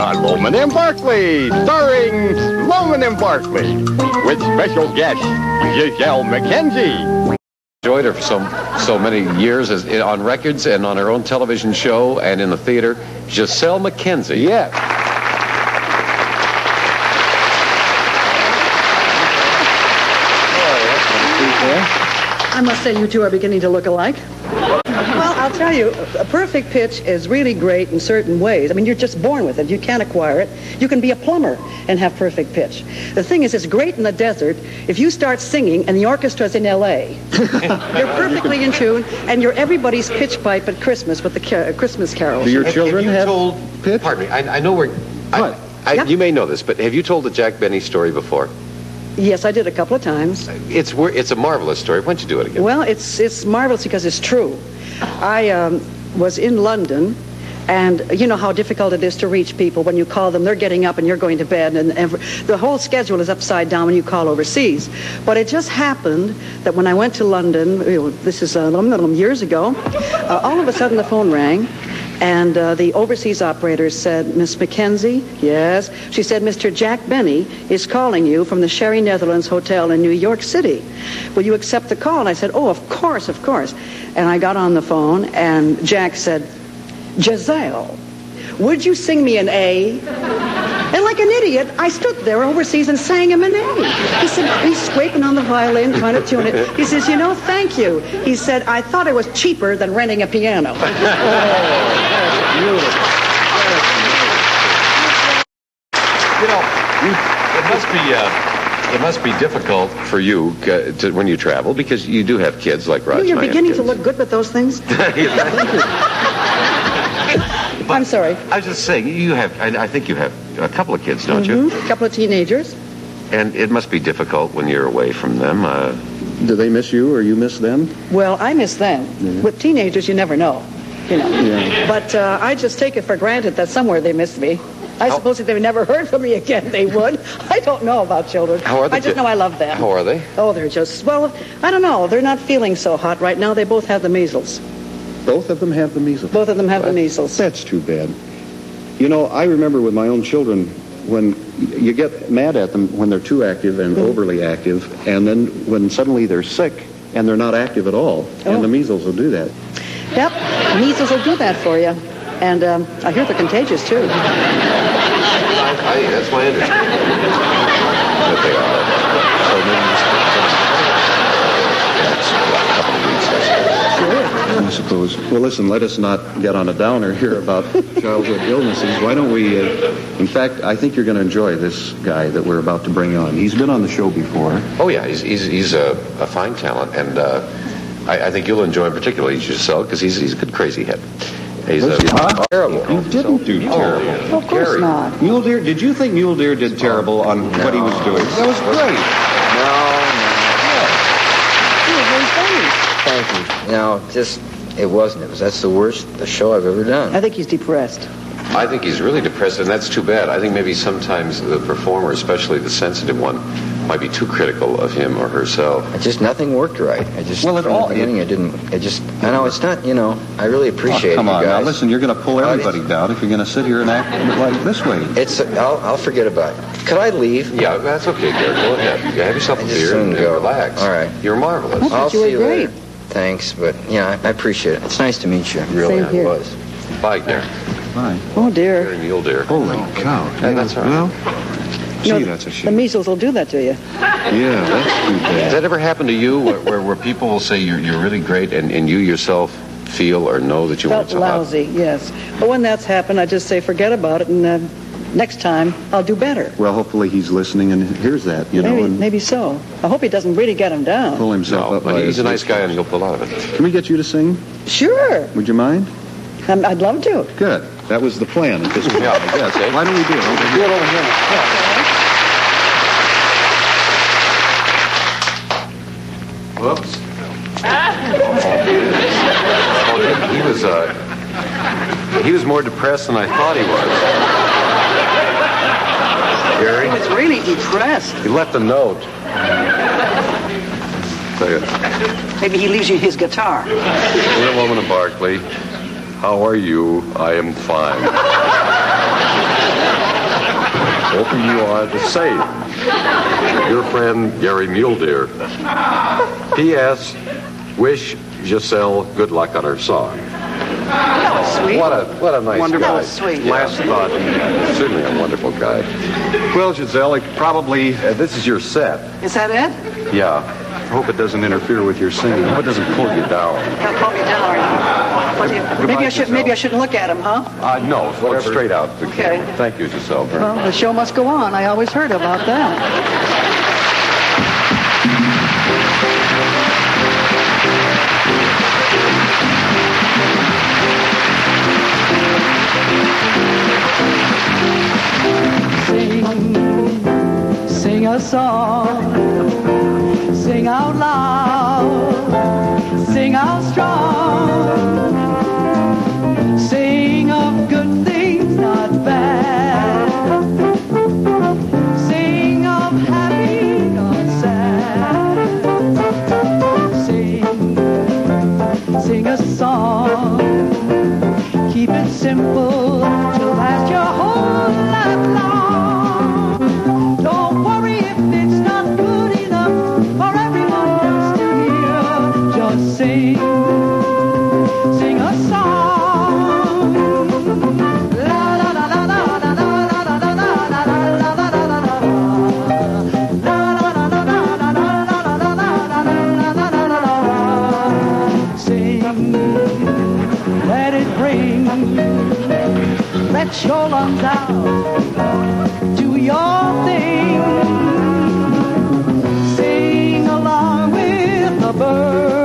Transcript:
Lohman and Barkley, starring Lohman and Barkley, with special guest Gisele MacKenzie. Enjoyed her for so many years on records and on her own television show and in the theater. Gisele MacKenzie. Yes. I must say you two are beginning to look alike. Well, I'll tell you, a perfect pitch is really great in certain ways. I mean, you're just born with it. You can't acquire it. You can be a plumber and have perfect pitch. The thing is, it's great in the desert. If you start singing and the orchestra's in L.A., you're perfectly in tune, and you're everybody's pitch pipe at Christmas with the Christmas carols. Do your children have pitch? Pardon me, I know we're... Yep. You may know this, but have you told the Jack Benny story before? Yes, I did a couple of times. It's a marvelous story. Why don't you do it again? Well, it's marvelous because it's true. I was in London, and you know how difficult it is to reach people when you call them. They're getting up and you're going to bed, and the whole schedule is upside down when you call overseas. But it just happened that when I went to London, this is years ago, all of a sudden the phone rang. And the overseas operator said, Miss MacKenzie? Yes. She said, Mr. Jack Benny is calling you from the Sherry Netherlands Hotel in New York City. Will you accept the call? And I said, oh, of course, of course. And I got on the phone, and Jack said, Gisele, would you sing me an A? And like an idiot, I stood there overseas and sang him an A. He said, he's scraping on the violin, trying to tune it. He says, you know, thank you. He said, I thought it was cheaper than renting a piano. You know, it must be difficult for you when you travel, because you do have kids like Roger. You're beginning to look good with those things. Thank you. I'm sorry. I was just saying, I think you have a couple of kids, don't you? A couple of teenagers. And it must be difficult when you're away from them. Do they miss you or you miss them? Well, I miss them. Mm-hmm. With teenagers, you never know. You know. Yeah. But I just take it for granted that somewhere they miss me. I suppose if they never heard from me again, they would. I don't know about children. How are they? I just know I love them. How are they? Oh, they're just, well, I don't know. They're not feeling so hot right now. They both have the measles. Both of them have the measles? Both of them have the measles. That's too bad. You know, I remember with my own children, when you get mad at them when they're too active and overly active, and then when suddenly they're sick and they're not active at all, and the measles will do that. Yep, measles will do that for you. And I hear they're contagious, too. That's my understanding. That they are. So maybe I suppose. Well, listen, let us not get on a downer here about childhood illnesses. Why don't we, in fact, I think you're going to enjoy this guy that we're about to bring on. He's been on the show before. Oh, yeah, he's a fine talent, and I think you'll enjoy him particularly, Gisele, because he's a good crazy head. He's terrible. He didn't do terrible. Of course not. Muledeer, did you think Muledeer did terrible on what he was doing? That was great. Thank you. No, it wasn't. That's the worst show I've ever done. I think he's depressed. I think he's really depressed, and that's too bad. I think maybe sometimes the performer, especially the sensitive one, might be too critical of him or herself. Nothing worked right. From the beginning, I know it's not, I really appreciate it, come on, you guys. now listen, you're going to pull everybody down if you're going to sit here and act like this way. I'll forget about it. Could I leave? Yeah, that's okay, Gary. Go ahead. You have yourself a beer and relax. All right. You're marvelous. I'll see you later. Thanks, but, I appreciate it. It's nice to meet you. Really, Same here. It was. Bye, Gary. Bye. Oh, dear. Gary Muledeer. Holy cow. Yeah, that's all right. Well, gee, that's a shame. The measles will do that to you. Yeah, that's too bad. Does that ever happen to you where people will say you're really great and you yourself feel or know that you weren't so hot? Lousy, yes. But when that's happened, I just say forget about it, and next time I'll do better. Well, hopefully he's listening and hears that, Maybe so. I hope he doesn't really get him down. Pull himself up. But he's a nice guy and he'll pull out of it. Can we get you to sing? Sure. Would you mind? I'd love to. Good. That was the plan at this point. Yeah, I guess, eh? Why don't we do it? Do it over here. Whoops. He was more depressed than I thought he was. Gary? He was really depressed. He left a note. Maybe he leaves you his guitar. Dear Lohman Barkley, how are you? I am fine. Both of you are the same. Your friend, Gary Muledeer. P.S. Wish Gisele good luck on her song. That was sweet. What a nice Wonderful. guy. That was sweet. Last thought. Certainly a wonderful guy. Well, Gisele, probably... This is your set. Is that it? Yeah. I hope it doesn't interfere with your singing. I hope it doesn't pull you down. He'll pull me down. Maybe I shouldn't look at him, huh? No, look straight out. Okay. Thank you, Gisele. Well, the show must go on. I always heard about that. Sing a song, sing out loud, sing out strong, sing of good things, not bad, sing of happy, not sad, sing a song, keep it simple to last your whole life long. Don't worry if it's not good enough for everyone else to hear. Just sing a song. La la la la la la la la la la la la la. Sing, let it ring, let your lungs out. Do your thing. Sing along with the birds.